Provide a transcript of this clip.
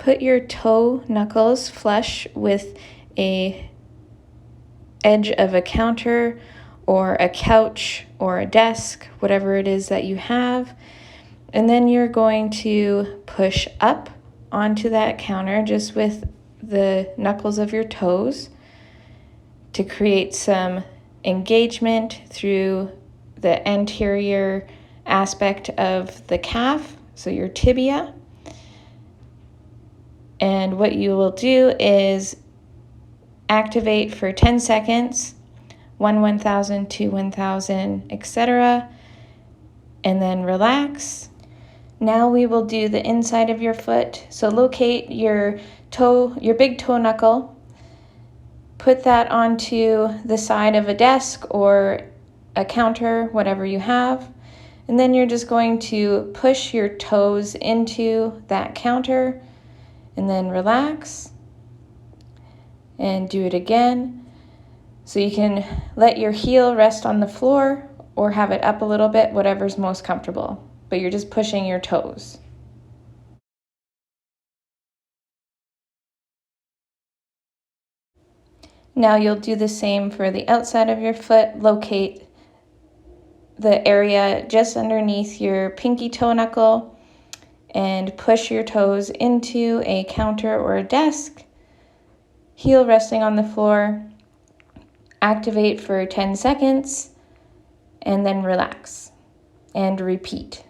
put your toe knuckles flush with a edge of a counter or a couch or a desk, whatever it is that you have. And then you're going to push up onto that counter just with the knuckles of your toes to create some engagement through the anterior aspect of the calf, so your tibia. And what you will do is activate for 10 seconds, 1,000, 2, 1,000, etc., and then relax. Now we will do the inside of your foot. So locate your toe, your big toe knuckle, put that onto the side of a desk or a counter, whatever you have, and then you're just going to push your toes into that counter and then relax and do it again. So you can let your heel rest on the floor or have it up a little bit, whatever's most comfortable, but you're just pushing your toes. Now you'll do the same for the outside of your foot. Locate the area just underneath your pinky toe knuckle and push your toes into a counter or a desk, heel resting on the floor. Activate for 10 seconds and then relax and repeat.